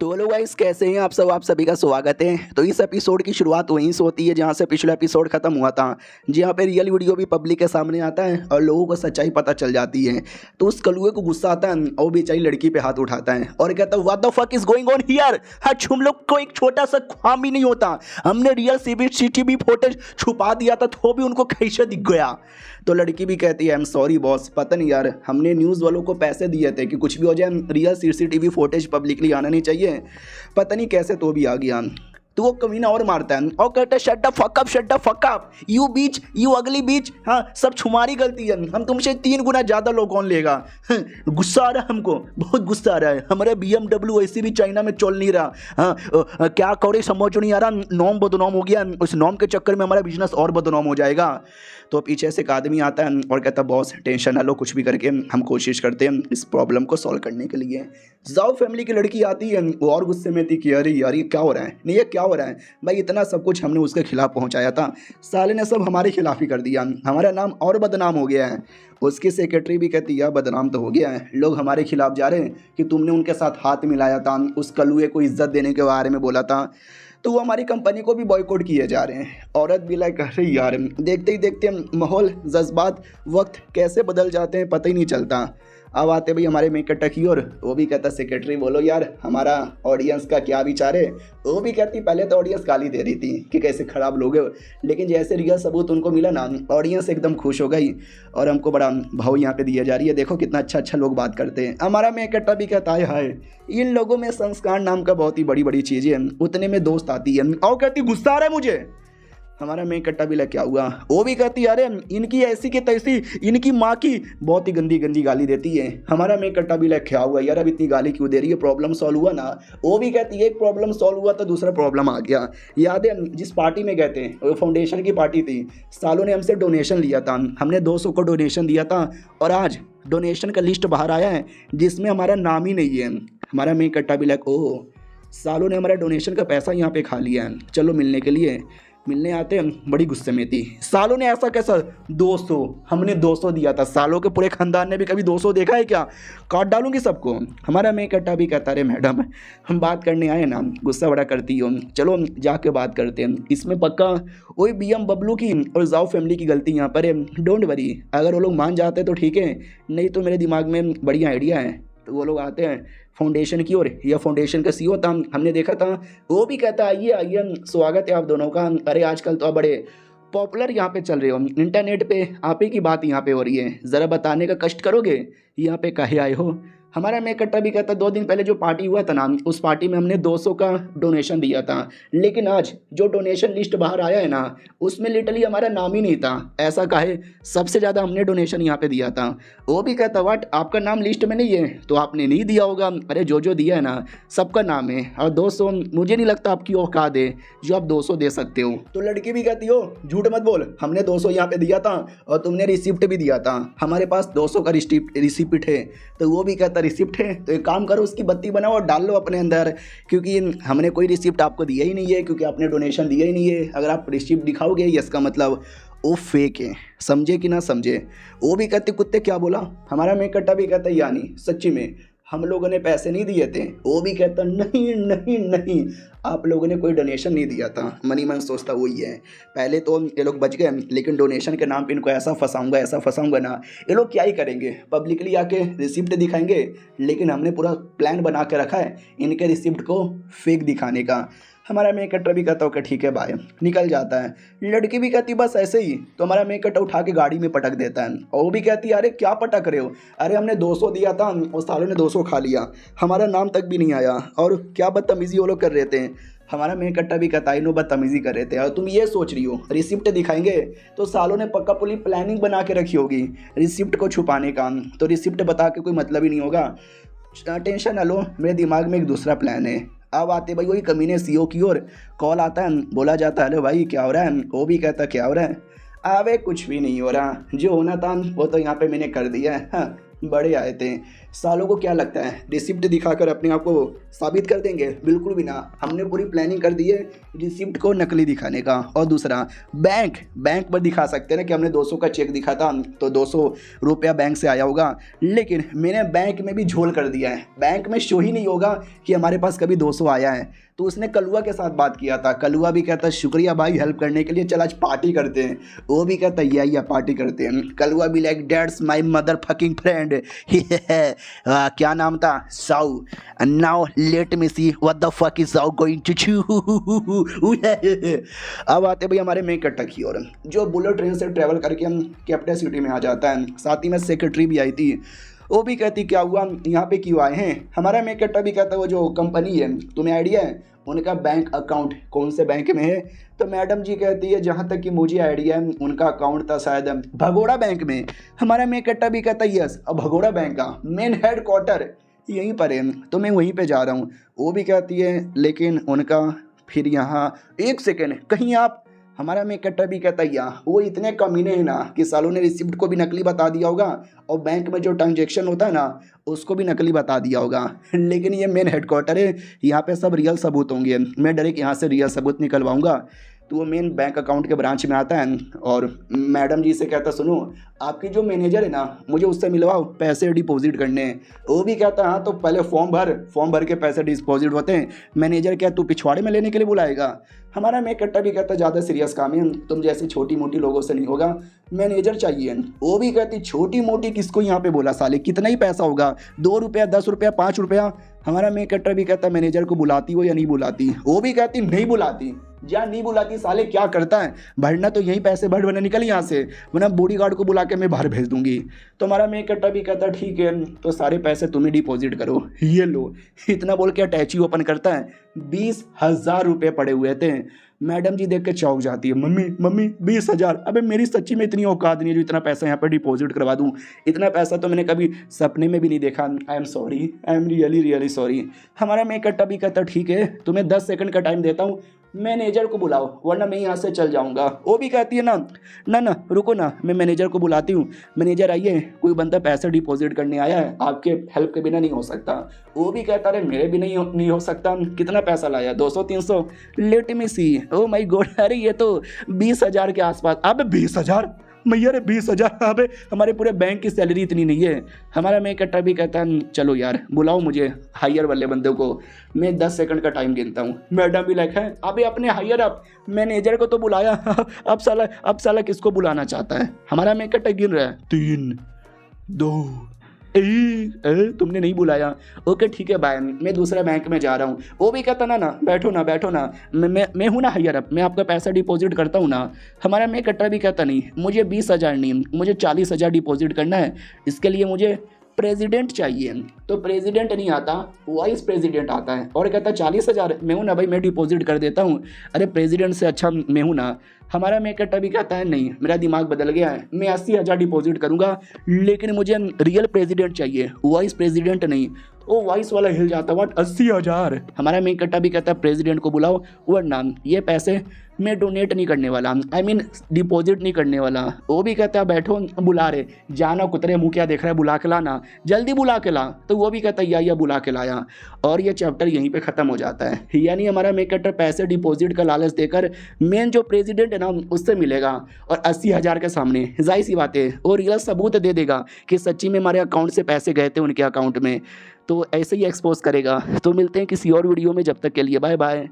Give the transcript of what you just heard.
तो hello guys, कैसे हैं आप सब। आप सभी का स्वागत है। तो इस एपिसोड की शुरुआत वहीं से होती है जहां से पिछला एपिसोड खत्म हुआ था, जहां पे रियल वीडियो भी पब्लिक के सामने आता है और लोगों को सच्चाई पता चल जाती है। तो उस कलुए को गुस्सा आता है और बेचारी लड़की पे हाथ उठाता है और कहता है what the fuck is going on here. आज हम लोग को एक छोटा सा ख्वाब भी नहीं होता, हमने रियल सीसीटीवी फुटेज छुपा दिया था तो भी उनको कैसे दिख गया। तो लड़की भी कहती है आई एम सॉरी बॉस, पता नहीं यार, हमने न्यूज़ वालों को पैसे दिए थे कि कुछ भी हो जाए रियल सीसीटीवी फुटेज पब्लिकली आना नहीं चाहिए, पता नहीं कैसे तो भी आ गया। तो वो कमीना और मारता है और कहता है shut the fuck up you beach, you अगली बीच। हाँ, सब तुम्हारी गलती है, हम तुमसे 3 गुना ज़्यादा लोग कौन लेगा। गुस्सा आ रहा है हमको, बहुत गुस्सा आ रहा है। हमारे BMW ऐसे भी चाइना में चल नहीं रहा। हाँ, क्या करे समझ नहीं आ रहा, नॉम बदनाम हो गया, उस नॉम के चक्कर में हमारा बिजनेस और बदनाम हो जाएगा। तो पीछे से एक आदमी आता है और कहता है बॉस टेंशन ना लो, कुछ भी करके हम कोशिश करते हैं इस प्रॉब्लम को सॉल्व करने के लिए। जाओ फैमिली की लड़की आती है, वो और गुस्से में थी कि अरे यार ये क्या हो रहा है, नहीं ये क्या हो रहा है भाई, इतना सब कुछ हमने उसके खिलाफ पहुंचाया था, साले ने सब हमारे खिलाफ ही कर दिया, हमारा नाम और बदनाम हो गया है। उसकी सेक्रेटरी भी कहती है बदनाम तो हो गया है, लोग हमारे खिलाफ जा रहे हैं कि तुमने उनके साथ हाथ मिलाया था, उस कलुए को इज्जत देने के बारे में बोला था, तो वो हमारी कंपनी को भी बॉयकॉट किए जा रहे हैं। औरत भी लाइक अरे यार, देखते ही देखते माहौल, जज्बात, वक्त कैसे बदल जाते हैं पता ही नहीं चलता। अब आते भाई हमारे मेकअप टकी और वो भी कहता सेक्रेटरी बोलो यार हमारा ऑडियंस का क्या विचार है। वो भी कहती पहले तो ऑडियंस गाली दे रही थी कि कैसे ख़राब लोग हो, लेकिन जैसे रियल सबूत उनको मिला ना, ऑडियंस एकदम खुश हो गई और हमको बड़ा भाव यहाँ पे दिया जा रही है, देखो कितना अच्छा लोग बात करते हैं। हमारा मेकअप भी कहता है हाय, इन लोगों में संस्कार नाम का बहुत ही बड़ी चीज़ है, उतने में दोस्त आती है और कहती गुस्सा आ रहा है मुझे। हमारा मैं कट्टा भी लग क्या हुआ, वो भी कहती अरे इनकी ऐसी की तैसी, इनकी माँ की बहुत ही गंदी गाली देती है। हमारा मैं कट्टा भी लग क्या हुआ यार, अब इतनी गाली क्यों दे रही है, प्रॉब्लम सॉल्व हुआ ना। वो भी कहती है एक प्रॉब्लम सॉल्व हुआ तो दूसरा प्रॉब्लम आ गया। याद है जिस पार्टी में गए थे, वो फाउंडेशन की पार्टी थी, सालों ने हमसे डोनेशन लिया था, हमने 200 को डोनेशन दिया था और आज डोनेशन का लिस्ट बाहर आया है जिसमें हमारा नाम ही नहीं है। हमारा मैं कट्टा भी लग ओह, सालों ने हमारा डोनेशन का पैसा यहाँ पे खा लिया है, चलो मिलने के लिए। मिलने आते हैं, बड़ी गुस्से में थी, सालों ने ऐसा कैसा 200, हमने 200 दिया था, सालों के पूरे खानदान ने भी कभी 200 देखा है क्या, काट डालूंगी सबको। हमारा मैं कट्टा भी कहता रहे मैडम हम बात करने आए ना, गुस्सा बड़ा करती हो, चलो जाके बात करते हैं, इसमें पक्का वही BMW की और जाओ फैमिली की गलती यहाँ पर है, डोंट वरी, अगर वो लोग मान जाते तो ठीक है, नहीं तो मेरे दिमाग में बढ़िया आइडिया है। तो वो लोग आते हैं फाउंडेशन की ओर, या फाउंडेशन का CEO था, हमने देखा था, वो भी कहता आइए आइए स्वागत है आप दोनों का, अरे आजकल तो आप बड़े पॉपुलर यहाँ पे चल रहे हो, इंटरनेट पे आप ही की बात यहाँ पे हो रही है, ज़रा बताने का कष्ट करोगे यहाँ पे काहे आए हो। हमारा मैं कट्टा भी कहता 2 दिन पहले जो पार्टी हुआ था ना, उस पार्टी में हमने 200 का डोनेशन दिया था, लेकिन आज जो डोनेशन लिस्ट बाहर आया है ना, उसमें लिटरली हमारा नाम ही नहीं था, ऐसा काहे, सबसे ज़्यादा हमने डोनेशन यहाँ पे दिया था। वो भी कहता वाट आपका नाम लिस्ट में नहीं है तो आपने नहीं दिया होगा, अरे जो दिया है ना सबका नाम है, और 200 मुझे नहीं लगता आपकी औकात है जो आप 200 दे सकते हो। तो लड़की भी कहती हो झूठ मत बोल, हमने 200 यहाँ पे दिया था और तुमने रिसिप्ट भी दिया था, हमारे पास 200 का रिसिप्ट है। तो वो भी कहता रिसिप्ट है तो एक काम करो उसकी बत्ती बनाओ और डाल लो अपने अंदर, क्योंकि हमने कोई रिसिप्ट आपको दिया ही नहीं है, क्योंकि आपने डोनेशन दिया ही नहीं है। अगर आप रिसिप्ट दिखाओगे इसका मतलब वो फेक है, समझे कि ना समझे। वो भी कहते कुत्ते क्या बोला। हमारा मैं कट्टा भी कहता यानी सच्ची में हम लोगों ने पैसे नहीं दिए थे। वो भी कहता नहीं आप लोगों ने कोई डोनेशन नहीं दिया था। मनी मन सोचता वही है, पहले तो ये लोग बच गए, लेकिन डोनेशन के नाम पे इनको ऐसा फंसाऊंगा ना, ये लोग क्या ही करेंगे, पब्लिकली आके रिसिप्ट दिखाएंगे, लेकिन हमने पूरा प्लान बना के रखा है इनके रिसिप्ट को फेक दिखाने का। हमारा मेकअप भी कहता कि ठीक है भाई, निकल जाता है। लड़की भी कहती बस ऐसे ही, तो हमारा मेकअप उठा के गाड़ी में पटक देता है, और वो भी कहती अरे क्या पटक रहे हो, अरे हमने 200 दिया था और सालों ने 200 खा लिया, हमारा नाम तक भी नहीं आया, और क्या बदतमीजी वो लोग कर रहे थे। हमारा मेकअप भी कहता नो बदतमीजी कर रहे थे, और तुम ये सोच रही हो रिसिप्ट दिखाएंगे तो सालों ने पक्का पूरी प्लानिंग बना के रखी होगी रिसिप्ट को छुपाने का, तो रिसिप्ट बता के कोई मतलब ही नहीं होगा, टेंशन ना लो, मेरे दिमाग में एक दूसरा प्लान है। अब आते भाई वही कमीने CEO की ओर कॉल आता है, बोला जाता है हेलो भाई क्या हो रहा है। वो भी कहता क्या हो रहा है, अबे कुछ भी नहीं हो रहा, जो होना था वो तो यहाँ पे मैंने कर दिया है। हाँ, बड़े आए थे, सालों को क्या लगता है रिसिप्ट दिखाकर अपने आप को साबित कर देंगे? बिल्कुल भी ना। हमने पूरी प्लानिंग कर दी है रिसिप्ट को नकली दिखाने का। और दूसरा, बैंक पर दिखा सकते हैं ना कि हमने 200 का चेक दिखा था तो 200 रुपया बैंक से आया होगा, लेकिन मैंने बैंक में भी झोल कर दिया है। बैंक में शो ही नहीं होगा कि हमारे पास कभी 200 आया है। तो उसने कलुआ के साथ बात किया था। कलुआ भी कहता शुक्रिया भाई हेल्प करने के लिए, चल आज पार्टी करते हैं। वो भी कहता या पार्टी करते हैं। कलुआ भी like that's my mother fucking friend. क्या नाम था? साउ। Now let me see what the fuck is साउ गोइंग टू चू। अब आते भाई हमारे मेन कट्टा की ओर, जो बुलेट ट्रेन से ट्रैवल करके हम कैपिटल सिटी में आ जाता है। साथ ही में सेक्रेटरी भी आई थी। वो भी कहती क्या हुआ यहाँ पे क्यों आए हैं? हमारा मेन कट्टा भी कहता वो जो कंपनी है तुम्हें आइडिया है उनका बैंक अकाउंट कौन से बैंक में है? तो मैडम जी कहती है जहाँ तक कि मुझे आइडिया है उनका अकाउंट था शायद भगोड़ा बैंक में। हमारा मेन कट्टा भी कहता यस, अब भगोड़ा बैंक का मेन हेड क्वार्टर यहीं पर है तो मैं वहीं पे जा रहा हूँ। वो भी कहती है लेकिन उनका फिर यहाँ एक सेकेंड कहीं आप। हमारा में कट्टा भी कहता है वो इतने कमीने हैं ना कि सालों ने रिसिप्ट को भी नकली बता दिया होगा और बैंक में जो ट्रांजेक्शन होता है ना उसको भी नकली बता दिया होगा। लेकिन ये मेन हेडक्वार्टर है, यहाँ पे सब रियल सबूत होंगे। मैं डायरेक्ट यहाँ से रियल सबूत निकलवाऊंगा। तो वो मेन बैंक अकाउंट के ब्रांच में आता है और मैडम जी से कहता सुनो आपकी जो मैनेजर है ना मुझे उससे मिलवाओ, पैसे डिपॉजिट करने हैं। वो भी कहता हाँ तो पहले फॉर्म भर के पैसे डिपॉजिट होते हैं। मैनेजर क्या तू पिछवाड़े में लेने के लिए बुलाएगा? हमारा मैं कट्टा भी कहता ज़्यादा सीरियस काम है, तुम जैसी छोटी मोटी लोगों से नहीं होगा, मैनेजर चाहिए। वो भी कहती छोटी मोटी किसको यहाँ पे बोला साले, कितना ही पैसा होगा, 2 रुपया 10 रुपया 5 रुपया। हमारा मैं कट्टा भी कहता मैनेजर को बुलाती हो या नहीं बुलाती? वो भी कहती नहीं बुलाती। या नहीं बुलाती साले क्या करता है, भरना तो यही पैसे भर वरना निकल यहाँ से, वरना बॉडी गार्ड को बुला के मैं बाहर भेज दूंगी। तो हमारा मैं कट्टा भी कहता ठीक है तो सारे पैसे तुम्हें डिपॉजिट करो, ये लो। इतना बोल के अटैची ओपन करता है, 20,000 रुपये पड़े हुए थे। मैडम जी देख के चौंक जाती है, मम्मी 20,000? अबे मेरी सच्ची में इतनी औकात नहीं है जो इतना पैसा यहाँ पर डिपॉजिट करवा दूँ। इतना पैसा तो मैंने कभी सपने में भी नहीं देखा। I am sorry, I am really sorry. हमारा मैं कट्टा भी कहता ठीक है तुम्हें 10 सेकंड का टाइम देता हूँ, मैनेजर को बुलाओ वरना मैं यहाँ से चल जाऊँगा। वो भी कहती है ना रुको ना, मैं मैनेजर को बुलाती हूँ। मैनेजर आइए, कोई बंदा पैसे डिपॉजिट करने आया है, आपके हेल्प के बिना नहीं हो सकता। वो भी कहता है मेरे भी नहीं हो सकता। कितना पैसा लाया? 200-300? Let me see. Oh my god, अरे ये तो 20,000 के आसपास। अब 20,000 मैया रे 20,000? अबे हमारे पूरे बैंक की सैलरी इतनी नहीं है। हमारा मैं कट्टा भी कहता है चलो यार बुलाओ मुझे हायर वाले बंदे को, मैं 10 सेकंड का टाइम गिनता हूँ। मैडम भी लाइक है अबे अपने हायर अप मैनेजर को तो बुलाया, अब साला किसको बुलाना चाहता है? हमारा मैं कट्टा गिन रहा है 3 2 तुमने नहीं बुलाया, ओके ठीक है बाय, मैं दूसरे बैंक में जा रहा हूँ। वो भी कहता ना बैठो ना, मैं हूँ ना हायर अप, मैं आपका पैसा डिपॉजिट करता हूँ ना। हमारा मैं कट्टा भी कहता नहीं, मुझे 20,000 नहीं, मुझे 40,000 डिपॉजिट करना है। इसके लिए मुझे प्रेसिडेंट चाहिए। तो प्रेसिडेंट नहीं आता, वाइस प्रेसिडेंट आता है और कहता 40,000? मैं हूँ ना भाई, मैं डिपॉजिट कर देता हूँ। अरे प्रेसिडेंट से अच्छा मैं हूँ ना। हमारा मैं कट्टा भी कहता है नहीं, मेरा दिमाग बदल गया है, मैं 80,000 डिपॉजिट करूँगा, लेकिन मुझे रियल प्रेसिडेंट चाहिए, वाइस प्रेसिडेंट नहीं। वो वाइस वाला हिल जाता, व्हाट 80,000? हमारा मैं कट्टा भी कहता है प्रेसिडेंट को बुलाओ वरना ये पैसे मैं डोनेट नहीं करने वाला, आई मीन डिपॉजिट नहीं करने वाला। वो भी कहता है बैठो, बुला रहे, जाना कुतरे मुँह क्या देख रहा है, बुला के लाना, जल्दी बुला के ला। तो वो भी कहता है या बुला के लाया और ये चैप्टर यहीं पे ख़त्म हो जाता है। यानी हमारा मेन कट्टर पैसे डिपॉजिट का लालच देकर मेन जो प्रेसिडेंट है ना उससे मिलेगा और 80,000 के सामने जाहिर सी बात है और रियल सबूत दे देगा कि सच्ची में हमारे अकाउंट से पैसे गए थे उनके अकाउंट में। तो ऐसे ही एक्सपोज करेगा। तो मिलते हैं किसी और वीडियो में, जब तक के लिए बाय बाय।